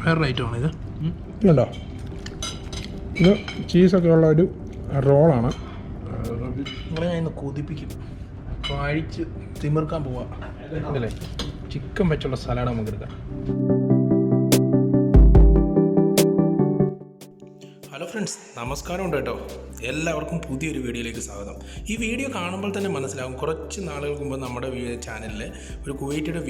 വേറെ ഐറ്റമാണിത്. ഇതുണ്ടോ, ഇത് ചീസൊക്കെ ഉള്ള ഒരു റോളാണ്. നിങ്ങളെ ഞാൻ ഇന്ന് കൊതിപ്പിക്കും. കഴിച്ച് തിമിർക്കാൻ പോവാം. ഇതല്ലേ ചിക്കൻ വെച്ചുള്ള സലാഡ് നമുക്ക് എടുക്കാം. ഹലോ ഫ്രണ്ട്സ്, നമസ്കാരം ഉണ്ട് കേട്ടോ. എല്ലാവർക്കും പുതിയൊരു വീഡിയോയിലേക്ക് സ്വാഗതം. ഈ വീഡിയോ കാണുമ്പോൾ തന്നെ മനസ്സിലാകും, കുറച്ച് നാളുകൾക്ക് മുമ്പ് നമ്മുടെ ചാനലിൽ ഒരു കുവൈറ്റിയുടെ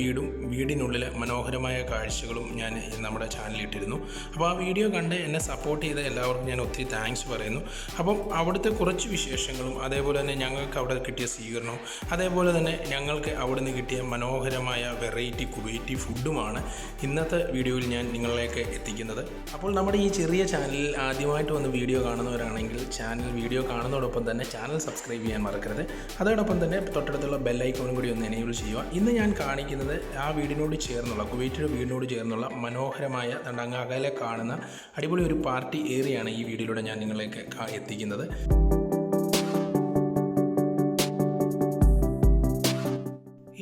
വീടിനുള്ളിലെ മനോഹരമായ കാഴ്ചകളും ഞാൻ നമ്മുടെ ചാനലിൽ ഇട്ടിരുന്നു. അപ്പോൾ ആ വീഡിയോ കണ്ട് എന്നെ സപ്പോർട്ട് ചെയ്ത എല്ലാവർക്കും ഞാൻ ഒത്തിരി താങ്ക്സ് പറയുന്നു. അപ്പം അവിടുത്തെ കുറച്ച് വിശേഷങ്ങളും അതേപോലെ തന്നെ ഞങ്ങൾക്ക് അവിടെ കിട്ടിയ സ്വീകരണവും അതേപോലെ തന്നെ ഞങ്ങൾക്ക് അവിടെ നിന്ന് കിട്ടിയ മനോഹരമായ വെറൈറ്റി കുവൈറ്റി ഫുഡുമാണ് ഇന്നത്തെ വീഡിയോയിൽ ഞാൻ നിങ്ങളിലേക്ക് എത്തിക്കുന്നത്. അപ്പോൾ നമ്മുടെ ഈ ചെറിയ ചാനലിൽ ആദ്യമായിട്ട് വന്ന് വീഡിയോ കാണുന്നവരാണെങ്കിൽ ചാനൽ വീഡിയോ കാണുന്നതോടൊപ്പം തന്നെ ചാനൽ സബ്സ്ക്രൈബ് ചെയ്യാൻ മറക്കരുത്. അതോടൊപ്പം തന്നെ തൊട്ടടുത്തുള്ള ബെല്ലൈക്കോണും കൂടി ഒന്ന് എനേബിൾ ചെയ്യുക. ഇന്ന് ഞാൻ കാണിക്കുന്നത് ആ വീടിനോട് ചേർന്നുള്ള കുവൈറ്റിയുടെ വീടിനോട് ചേർന്നുള്ള മനോഹരമായ അങ്ങ് അകലെ കാണുന്ന അടിപൊളി ഒരു പാർട്ടി ഏരിയയാണ് ഈ വീഡിയോയിലൂടെ ഞാൻ നിങ്ങളിലേക്ക് എത്തിക്കുന്നത്.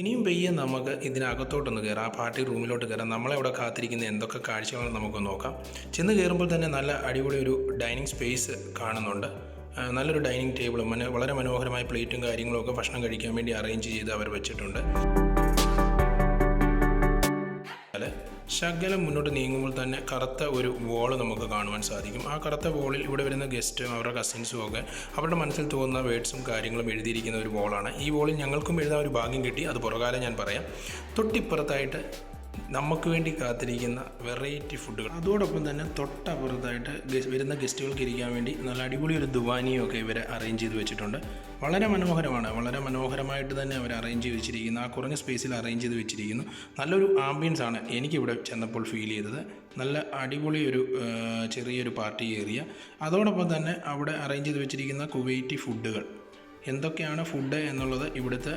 ഇനിയും പെയ്യെ നമുക്ക് ഇതിനകത്തോട്ടൊന്ന് കയറാം, ആ പാർട്ടി റൂമിലോട്ട് കയറാം. നമ്മളെ അവിടെ കാത്തിരിക്കുന്ന എന്തൊക്കെ കാഴ്ചകളാണ് നമുക്ക് നോക്കാം. ചെന്ന് കയറുമ്പോൾ തന്നെ നല്ല അടിപൊളി ഒരു ഡൈനിങ് സ്പേസ് കാണുന്നുണ്ട്. നല്ലൊരു ഡൈനിങ് ടേബിളും വളരെ മനോഹരമായ പ്ലേറ്റും കാര്യങ്ങളൊക്കെ ഭക്ഷണം കഴിക്കാൻ വേണ്ടി അറേഞ്ച് ചെയ്ത് അവർ വെച്ചിട്ടുണ്ട്. ശകലം മുന്നോട്ട് നീങ്ങുമ്പോൾ തന്നെ കറുത്ത ഒരു വോൾ നമുക്ക് കാണുവാൻ സാധിക്കും. ആ കറുത്ത വോളിൽ ഇവിടെ വരുന്ന ഗസ്റ്റും അവരുടെ കസിൻസും ഒക്കെ അവരുടെ മനസ്സിൽ തോന്നുന്ന വേർഡ്സും കാര്യങ്ങളും എഴുതിയിരിക്കുന്ന ഒരു വോളാണ്. ഈ വോളിൽ ഞങ്ങൾക്കും എഴുതാൻ ഒരു ഭാഗ്യം കിട്ടി. അത് പുറകാലം ഞാൻ പറയാം. തൊട്ടിപ്പുറത്തായിട്ട് നമുക്ക് വേണ്ടി കാത്തിരിക്കുന്ന വെറൈറ്റി ഫുഡുകൾ, അതോടൊപ്പം തന്നെ തൊട്ടപ്പുറത്തായിട്ട് വരുന്ന ഗസ്റ്റുകൾക്ക് ഇരിക്കാൻ വേണ്ടി നല്ല അടിപൊളി ഒരു ദുവാനിയും ഒക്കെ ഇവർ അറേഞ്ച് ചെയ്ത് വെച്ചിട്ടുണ്ട്. വളരെ മനോഹരമാണ്. വളരെ മനോഹരമായിട്ട് തന്നെ അവർ അറേഞ്ച് ചെയ്ത് വെച്ചിരിക്കുന്നു. ആ കുറഞ്ഞ സ്പേസിൽ അറേഞ്ച് ചെയ്ത് വെച്ചിരിക്കുന്നു. നല്ലൊരു ആംബിയൻസ് ആണ് എനിക്കിവിടെ ചെന്നപ്പോൾ ഫീൽ ചെയ്തത്. നല്ല അടിപൊളി ഒരു ചെറിയൊരു പാർട്ടി ഏരിയ. അതോടൊപ്പം തന്നെ അവിടെ അറേഞ്ച് ചെയ്ത് വെച്ചിരിക്കുന്ന കുവൈറ്റി ഫുഡുകൾ എന്തൊക്കെയാണ് ഫുഡ് എന്നുള്ളത് ഇവിടുത്തെ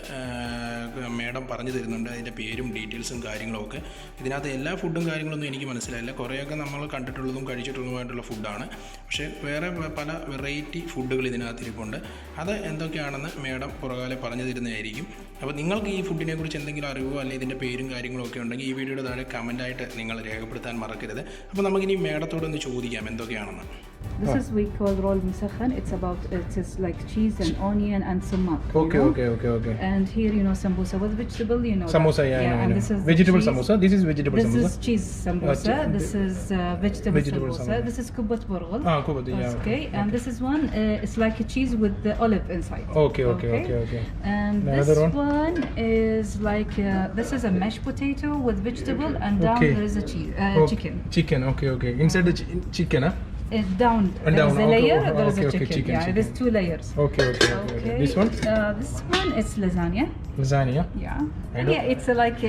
മേഡം പറഞ്ഞു തരുന്നുണ്ട്. അതിൻ്റെ പേരും ഡീറ്റെയിൽസും കാര്യങ്ങളൊക്കെ. ഇതിനകത്ത് എല്ലാ ഫുഡും കാര്യങ്ങളൊന്നും എനിക്ക് മനസ്സിലായില്ല. കുറേയൊക്കെ നമ്മൾ കണ്ടിട്ടുള്ളതും കഴിച്ചിട്ടുള്ളതുമായിട്ടുള്ള ഫുഡാണ്. പക്ഷേ വേറെ പല വെറൈറ്റി ഫുഡുകൾ ഇതിനകത്തിരിപ്പുണ്ട്. അത് എന്തൊക്കെയാണെന്ന് മേഡം പുറകാലെ പറഞ്ഞു തരുന്നതായിരിക്കും. അപ്പോൾ നിങ്ങൾക്ക് ഈ ഫുഡിനെ കുറിച്ച് എന്തെങ്കിലും അറിവോ അല്ലെങ്കിൽ ഇതിൻ്റെ പേരും കാര്യങ്ങളൊക്കെ ഉണ്ടെങ്കിൽ ഈ വീഡിയോയുടെ താഴെ കമൻറ്റായിട്ട് നിങ്ങൾ രേഖപ്പെടുത്താൻ മറക്കരുത്. അപ്പോൾ നമുക്കിനി മേഡത്തോടൊന്ന് ചോദിക്കാം എന്തൊക്കെയാണെന്ന്. This is we call roll musakhan. It's like cheese and onion and sumac. Okay. And here sambusa with vegetable, Samosa, yeah. And this is vegetable cheese. samosa. This is vegetable samosa. This is cheese sambusa. This is vegetable samosa. This is kubat borgol. Kubat, yeah. Okay. And this is one. It's like a cheese with the olive inside. Okay. And this one is like this is a mashed potato with vegetable, and down there is a cheese chicken. Chicken. Okay. Inside the chicken, huh? Down there is a layer. There is a chicken. Yeah, there's 2 layers. Okay. This one? This one is lasagna. Lasagna. Yeah, it's like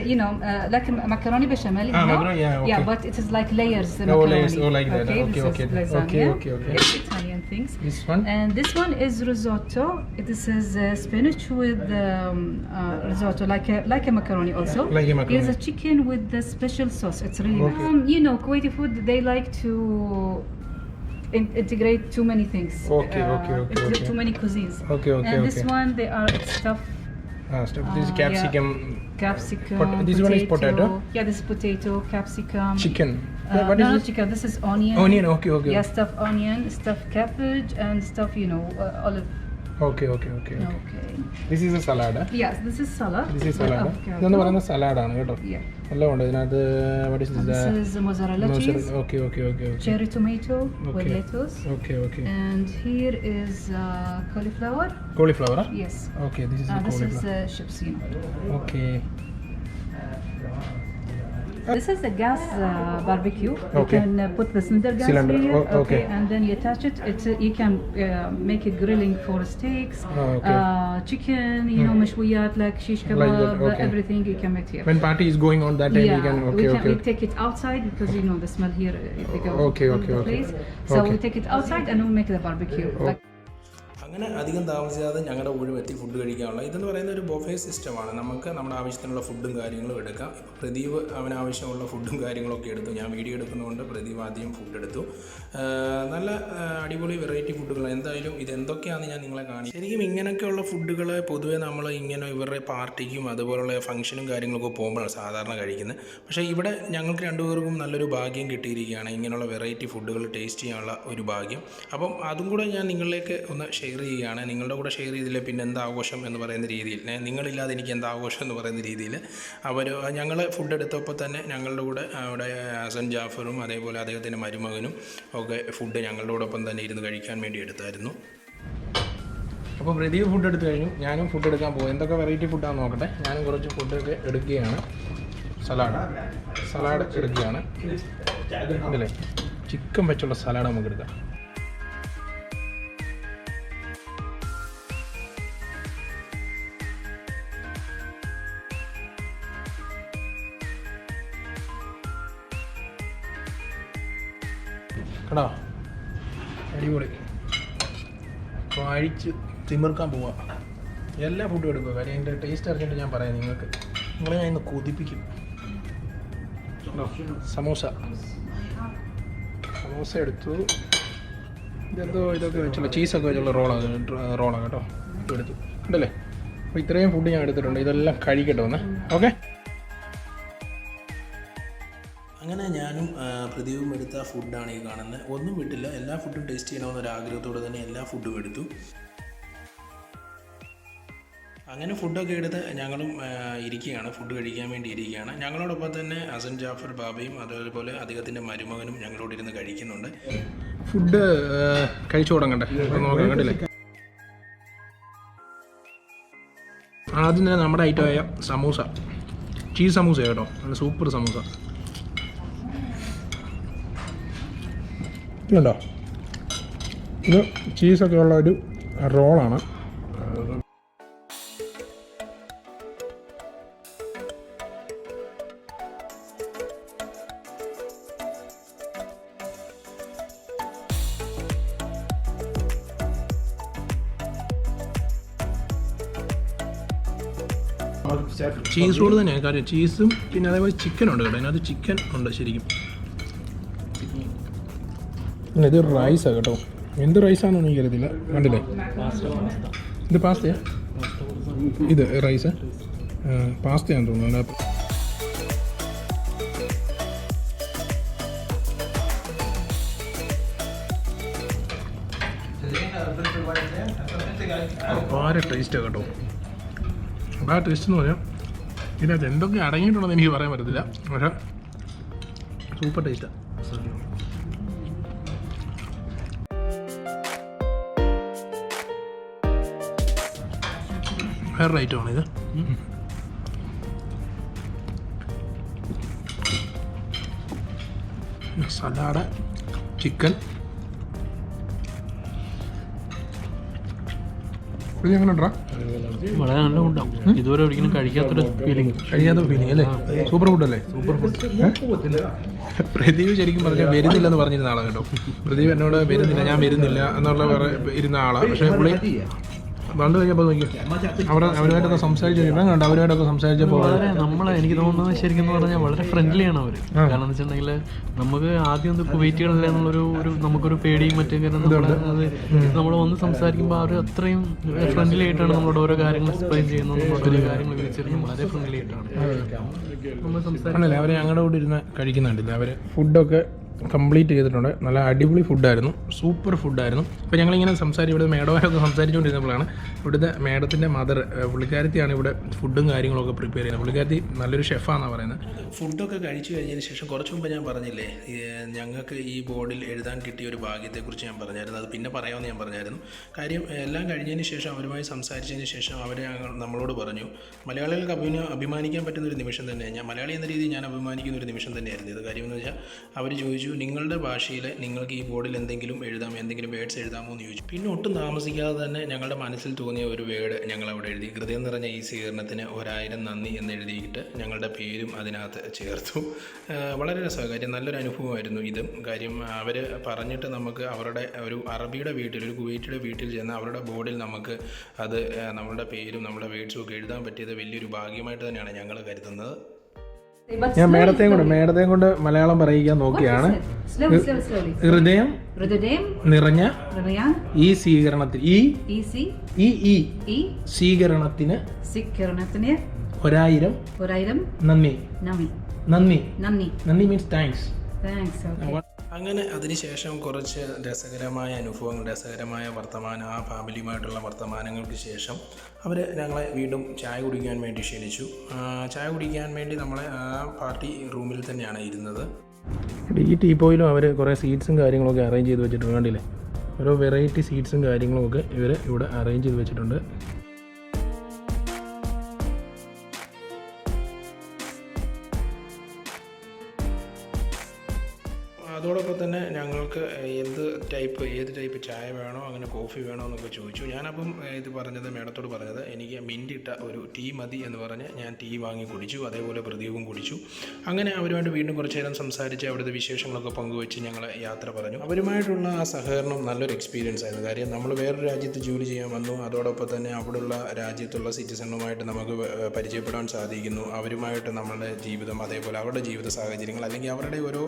like macaroni bechamel. Macaroni, yeah, okay. Yeah, but it is like layers. Layers, like that. Okay. Lasagna. Okay. Italian things. This one? And this one is risotto. This is spinach with risotto, like a macaroni also. Like a macaroni. Here's a chicken with the special sauce. It's really nice. Kuwaiti food, they like to integrate too many things. Okay. Too many cuisines. Okay. And this one, they are stuffed. This is capsicum. Capsicum. This one is potato. Yeah, this is potato, capsicum. Chicken. What is this? Chicken. This is onion. Onion. Okay. Yeah, stuffed onion, stuffed cabbage, and stuffed olive. Okay. This is a salad. Yes, this is salad. ഇതെന്ന് പറയുന്ന സലാഡാണ് കേട്ടോ. എല്ലാം ഉണ്ട് ഇതിനകത്ത്. What is this? This is mozzarella cheese. Okay. Cherry tomato with lettuce. Okay. And here is cauliflower. Cauliflower? Yes. Okay, this is the cauliflower. This is chips. Okay. This is a gas barbecue. Okay. You can put the cylinder gas here. Okay. And then you attach it. You can make it grilling for steaks, chicken, mashwiyat like shish kebab, Like that, okay. everything you can make here. When party is going on that time, we can. We take it outside because the smell here. They go Okay. place. So we take it outside and we make the barbecue. അങ്ങനെ അധികം താമസിയാതെ ഞങ്ങളുടെ ഊഴം എത്തി food കഴിക്കാനുള്ള ഇതെന്ന് പറയുന്ന ഒരു ബൊഫേ സിസ്റ്റമാണ്. നമുക്ക് നമ്മുടെ ആവശ്യത്തിനുള്ള ഫുഡും കാര്യങ്ങളും എടുക്കാം. ഇപ്പോൾ പ്രദീപ് അവനാവശ്യമുള്ള ഫുഡും കാര്യങ്ങളൊക്കെ എടുത്തു. ഞാൻ വീഡിയോ എടുക്കുന്നതുകൊണ്ട് പ്രദീപ് ആദ്യം ഫുഡ് എടുത്തു. നല്ല അടിപൊളി വെറൈറ്റി ഫുഡുകൾ. എന്തായാലും ഇതെന്തൊക്കെയാണെന്ന് ഞാൻ നിങ്ങളെ കാണിക്കും. ശരിക്കും ഇങ്ങനെയൊക്കെയുള്ള ഫുഡുകൾ പൊതുവേ നമ്മൾ ഇങ്ങനെ ഇവരുടെ പാർട്ടിക്കും അതുപോലുള്ള ഫംഗ്ഷനും കാര്യങ്ങളൊക്കെ പോകുമ്പോഴാണ് സാധാരണ കഴിക്കുന്നത്. പക്ഷേ ഇവിടെ ഞങ്ങൾക്ക് രണ്ടുപേർക്കും നല്ലൊരു ഭാഗ്യം കിട്ടിയിരിക്കുകയാണ്, ഇങ്ങനെയുള്ള വെറൈറ്റി ഫുഡുകൾ ടേസ്റ്റ് ചെയ്യാനുള്ള ഒരു ഭാഗ്യം. അപ്പം അതും കൂടെ ഞാൻ നിങ്ങളിലേക്ക് ഒന്ന് ഷെയർ ചെയ്യുകയാണ്. നിങ്ങളുടെ കൂടെ ഷെയർ ചെയ്തില്ലേ പിന്നെ എന്താ ആഘോഷം എന്ന് പറയുന്ന രീതിയിൽ, നിങ്ങളില്ലാതെ എനിക്ക് എന്താ ആഘോഷം എന്ന് പറയുന്ന രീതിയിൽ ഞങ്ങൾ ഫുഡ് എടുത്തപ്പോൾ തന്നെ ഞങ്ങളുടെ കൂടെ അവിടെ ഹസൻ ജാഫറും അതേപോലെ അദ്ദേഹത്തിൻ്റെ മരുമകനും ഒക്കെ ഫുഡ് ഞങ്ങളുടെ കൂടൊപ്പം തന്നെ ഇരുന്ന് കഴിക്കാൻ വേണ്ടി എടുത്തായിരുന്നു. അപ്പോൾ പ്രദീപ് ഫുഡ് എടുത്തു കഴിഞ്ഞു, ഞാനും ഫുഡ് എടുക്കാൻ പോകും. എന്തൊക്കെ വെറൈറ്റി ഫുഡാണെന്ന് നോക്കട്ടെ. ഞാനും കുറച്ച് ഫുഡൊക്കെ എടുക്കുകയാണ്. സലാഡ് എടുക്കുകയാണ്. ഇതില്ലേ ചിക്കൻ വെച്ചുള്ള സലാഡ് നമുക്ക് എടുക്കാം. കേട്ടോ, അടിപൊളി. അപ്പോൾ അഴിച്ച് തിമിർക്കാൻ പോവാം. എല്ലാ ഫുഡും എടുക്കുക. കാര്യം അതിൻ്റെ ടേസ്റ്റ് അറിഞ്ഞിട്ട് ഞാൻ പറയാം നിങ്ങൾക്ക്. നിങ്ങളെ ഞാൻ ഇന്ന് കൊതിപ്പിക്കും. സമോസ എടുത്തു. ഇതൊക്കെ വെച്ചുള്ള ചീസൊക്കെ വെച്ചുള്ള റോളാണ് കേട്ടോ. എടുത്തു ഉണ്ടല്ലേ. അപ്പോൾ ഇത്രയും ഫുഡ് ഞാൻ എടുത്തിട്ടുണ്ട്. ഇതെല്ലാം കഴിക്കട്ടെ ഒന്ന്. ഓക്കെ. അങ്ങനെ ഞാനും പ്രദീപും എടുത്ത ഫുഡാണ് ഈ കാണുന്നത്. ഒന്നും വിട്ടില്ല, എല്ലാ ഫുഡും ടേസ്റ്റ് ചെയ്യണമെന്നൊരു ആഗ്രഹത്തോടെ തന്നെ എല്ലാ ഫുഡും എടുത്തു. അങ്ങനെ ഫുഡൊക്കെ എടുത്ത് ഞങ്ങളും ഇരിക്കുകയാണ്, ഫുഡ് കഴിക്കാൻ വേണ്ടി ഇരിക്കുകയാണ്. ഞങ്ങളോടൊപ്പം തന്നെ ഹസൻ ജാഫർ ബാബയും അതേപോലെ അദ്ദേഹത്തിൻ്റെ മരുമകനും ഞങ്ങളോട് ഇരുന്ന് കഴിക്കുന്നുണ്ട്. ഫുഡ് കഴിച്ചു തുടങ്ങണ്ടേ, നോക്കാം. കണ്ടില്ലേ, ആദ്യം തന്നെ നമ്മുടെ ഐറ്റമായ സമൂസ, ചീസ് സമൂസ കേട്ടോ. നല്ല സൂപ്പർ സമൂസ. ഇതുണ്ടോ, ഇത് ചീസൊക്കെ ഉള്ള ഒരു റോളാണ്. ചീസ് റോൾ തന്നെയാണ് കാര്യം. ചീസും പിന്നെ അതേപോലെ ചിക്കനുണ്ട് കേട്ടോ. അതിനകത്ത് ചിക്കൻ ഉണ്ട് ശരിക്കും. ഇത് റൈസാണ് കേട്ടോ. എന്ത് റൈസാണെന്ന് എനിക്കറിയത്തില്ല. കണ്ടില്ലേ, ഇത് പാസ്തയാ, ഇത് റൈസ് പാസ്തയാണെന്ന് തോന്നുന്നു. അപാര ടേസ്റ്റാണ് കേട്ടോ. ആ ടേസ്റ്റ് എന്ന് പറയാം. ഇതിനകത്ത് എന്തൊക്കെ അടങ്ങിയിട്ടുണ്ടെന്ന് എനിക്ക് പറയാൻ പറ്റത്തില്ല, പക്ഷേ സൂപ്പർ ടേസ്റ്റാണ്. വേറൊരു ഐറ്റമാണിത്. Salad, chicken. ഇത് എങ്ങനെ ഉണ്ടാ? വളരെ നല്ല ഫുഡാണ്. ഇതുവരെ ഒരിക്കലും കഴിക്കാത്ത ഫീലിംഗ് അല്ലേ? സൂപ്പർ ഫുഡല്ലേ? Super food. പ്രദീപ് ശരിക്കും പറഞ്ഞാൽ വരുന്നില്ലെന്ന് പറഞ്ഞിരുന്ന ആളാണ് കേട്ടോ. പ്രദീപ് എന്നോട് വരുന്നില്ല, ഞാൻ വരുന്നില്ല എന്നുള്ള ഇരുന്ന ആളാണ്. പക്ഷേ പുള്ളി വന്നു കഴിഞ്ഞപ്പോൾ നോക്കി അവരുമായിട്ടൊക്കെ സംസാരിച്ചിട്ടുണ്ട്. അവരുമായിട്ടൊക്കെ സംസാരിച്ചപ്പോൾ വളരെ എനിക്ക് തോന്നുന്നത് ശരിക്കും പറഞ്ഞാൽ വളരെ ഫ്രണ്ട്ലിയാണ് അവർ. കാരണം എന്ന് വെച്ചിട്ടുണ്ടെങ്കിൽ നമുക്ക് ആദ്യം കുവൈറ്റുകളില്ല എന്നുള്ളൊരു നമുക്കൊരു പേടിയും മറ്റേ നമ്മൾ വന്ന് സംസാരിക്കുമ്പോൾ അവർ അത്രയും ഫ്രണ്ട്ലി ആയിട്ടാണ് നമ്മളോട് ഓരോ കാര്യങ്ങൾ എക്സ്പ്ലെയിൻ ചെയ്യുന്നത്. നമ്മളോട് ഓരോ കാര്യങ്ങൾ വിളിച്ചിരുന്നു വളരെ ഫ്രണ്ട്ലി ആയിട്ടാണ് നമ്മൾ സംസാരിക്കുന്നത്. അവർ ഞങ്ങളുടെ കൂടെ ഇരുന്ന് കഴിക്കുന്നുണ്ടല്ലേ. അവർ ഫുഡൊക്കെ കംപ്ലീറ്റ് ചെയ്തിട്ടുണ്ട്. നല്ല അടിപൊളി ഫുഡായിരുന്നു, സൂപ്പർ ഫുഡായിരുന്നു. ഇപ്പോൾ ഞങ്ങളിങ്ങനെ ഇവിടെ മേഡമാരൊക്കെ സംസാരിച്ചുകൊണ്ടിരുന്നപ്പോഴാണ് ഇവിടുത്തെ മേഡത്തിൻ്റെ മദർ, പുള്ളിക്കാരത്തിയാണ് ഇവിടെ ഫുഡും കാര്യങ്ങളൊക്കെ പ്രിപ്പയർ ചെയ്യുന്നത്. പുള്ളിക്കാരത്തി നല്ലൊരു ഷെഫാണെന്നാണ് പറയുന്നത്. ഫുഡൊക്കെ കഴിച്ചു കഴിഞ്ഞതിന് ശേഷം കുറച്ച് മുമ്പ് ഞാൻ പറഞ്ഞില്ലേ, ഞങ്ങൾക്ക് ഈ ബോർഡിൽ എഴുതാൻ കിട്ടിയ ഒരു ഭാഗ്യത്തെക്കുറിച്ച് ഞാൻ പറഞ്ഞായിരുന്നു. അത് പിന്നെ പറയാമെന്ന് ഞാൻ പറഞ്ഞായിരുന്നു. കാര്യം എല്ലാം കഴിഞ്ഞതിന് ശേഷം അവരുമായി സംസാരിച്ചതിന് ശേഷം അവർ നമ്മളോട് പറഞ്ഞു, മലയാളികൾക്ക് അഭിമാനിക്കാൻ പറ്റുന്നൊരു നിമിഷം തന്നെ, ഞാൻ മലയാളി എന്ന രീതിയിൽ ഞാൻ അഭിമാനിക്കുന്ന ഒരു നിമിഷം തന്നെയായിരുന്നു ഇത്. കാര്യം എന്ന് വെച്ചാൽ അവർ ചോദിച്ചു ചോദിച്ചു നിങ്ങളുടെ ഭാഷയിൽ നിങ്ങൾക്ക് ഈ ബോർഡിൽ എന്തെങ്കിലും വേർഡ്സ് എഴുതാമോ എന്ന് ചോദിച്ചു. പിന്നെ ഒട്ടും താമസിക്കാതെ തന്നെ ഞങ്ങളുടെ മനസ്സിൽ തോന്നിയ ഒരു വേർഡ് ഞങ്ങൾ അവിടെ എഴുതി. ഹൃദയം നിറഞ്ഞ ഈ സ്വീകരണത്തിന് 1000 നന്ദി എന്ന് എഴുതിയിട്ട് ഞങ്ങളുടെ പേരും അതിനകത്ത് ചേർത്തു. വളരെ രസകാര്യം, നല്ലൊരു അനുഭവമായിരുന്നു ഇതും. കാര്യം അവർ പറഞ്ഞിട്ട് നമുക്ക് അവരുടെ ഒരു അറബിയുടെ വീട്ടിൽ, ഒരു കുവൈറ്റിയുടെ വീട്ടിൽ ചെന്ന് അവരുടെ ബോർഡിൽ നമുക്ക് അത് നമ്മളുടെ പേരും നമ്മുടെ വേർഡ്സും ഒക്കെ എഴുതാൻ പറ്റിയത് വലിയൊരു ഭാഗ്യമായിട്ട് തന്നെയാണ് ഞങ്ങൾ കരുതുന്നത്. ഞാൻ മേഡത്തെയും കൊണ്ട് മലയാളം പറയിക്കാൻ നോക്കിയാണ്. ഹൃദയം നിറഞ്ഞ ഈ സ്വീകരണത്തിന് സ്വീകരണത്തിന് 1000 നന്ദി മീൻസ് താങ്ക്സ്. അങ്ങനെ അതിനുശേഷം കുറച്ച് രസകരമായ അനുഭവങ്ങൾ, രസകരമായ വർത്തമാനം, ആ ഫാമിലിയുമായിട്ടുള്ള വർത്തമാനങ്ങൾക്ക് ശേഷം അവർ ഞങ്ങളെ വീണ്ടും ചായ കുടിക്കാൻ വേണ്ടി ക്ഷണിച്ചു. ചായ കുടിക്കാൻ വേണ്ടി നമ്മളെ ആ പാർട്ടി റൂമിൽ തന്നെയാണ് ഇരുന്നത്. ഈ ടീപ്പോയിലും അവർ കുറേ സീറ്റ്സും കാര്യങ്ങളൊക്കെ അറേഞ്ച് ചെയ്ത് വെച്ചിട്ടുണ്ട്. കണ്ടില്ലേ, ഓരോ വെറൈറ്റി സീറ്റ്സും കാര്യങ്ങളുമൊക്കെ ഇവർ ഇവിടെ അറേഞ്ച് ചെയ്ത് വെച്ചിട്ടുണ്ട്. അതോടൊപ്പം തന്നെ ഞങ്ങൾക്ക് ഏത് ടൈപ്പ് ചായ വേണോ, അങ്ങനെ കോഫി വേണോ എന്നൊക്കെ ചോദിച്ചു. ഞാനപ്പം മേഡത്തോട് പറഞ്ഞത് എനിക്ക് മിൻറ്റിട്ട ഒരു ടീ മതി എന്ന് പറഞ്ഞ് ഞാൻ ടീ വാങ്ങി കുടിച്ചു. അതേപോലെ പ്രദീപും കുടിച്ചു. അങ്ങനെ അവരുമായിട്ട് വീണ്ടും കുറച്ച് നേരം സംസാരിച്ച് അവിടുത്തെ വിശേഷങ്ങളൊക്കെ പങ്കുവെച്ച് ഞങ്ങൾ യാത്ര പറഞ്ഞു. അവരുമായിട്ടുള്ള ആ സഹകരണം നല്ലൊരു എക്സ്പീരിയൻസ് ആയിരുന്നു. കാര്യം നമ്മൾ വേറൊരു രാജ്യത്ത് ജോലി ചെയ്യാൻ വന്നു, അതോടൊപ്പം തന്നെ അവിടെയുള്ള രാജ്യത്തുള്ള സിറ്റിസണുമായിട്ട് നമുക്ക് പരിചയപ്പെടാൻ സാധിക്കുന്നു. അവരുമായിട്ട് നമ്മളുടെ ജീവിതം, അതേപോലെ അവരുടെ ജീവിത സാഹചര്യങ്ങൾ, അല്ലെങ്കിൽ അവരുടെ ഓരോ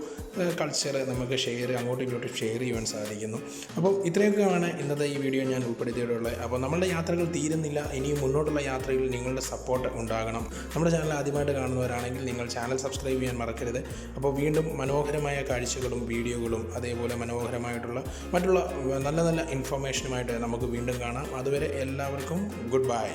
കൾച്ചർ നമുക്ക് അങ്ങോട്ടും ഇങ്ങോട്ടും ഷെയർ ചെയ്യാൻ സാധിക്കുന്നു. അപ്പോൾ ഇത്രയൊക്കെയാണ് ഇന്നത്തെ ഈ വീഡിയോ ഞാൻ ഉൾപ്പെടുത്തിയിട്ടുള്ളത്. അപ്പോൾ നമ്മളുടെ യാത്രകൾ തീരുന്നില്ല. ഇനിയും മുന്നോട്ടുള്ള യാത്രയിൽ നിങ്ങളുടെ സപ്പോർട്ട് ഉണ്ടാകണം. നമ്മുടെ ചാനൽ ആദ്യമായിട്ട് കാണുന്നവരാണെങ്കിൽ നിങ്ങൾ ചാനൽ സബ്സ്ക്രൈബ് ചെയ്യാൻ മറക്കരുത്. അപ്പോൾ വീണ്ടും മനോഹരമായ കാഴ്ചകളും വീഡിയോകളും അതേപോലെ മനോഹരമായിട്ടുള്ള മറ്റുള്ള നല്ല നല്ല ഇൻഫർമേഷനുമായിട്ട് നമുക്ക് വീണ്ടും കാണാം. അതുവരെ എല്ലാവർക്കും ഗുഡ് ബൈ.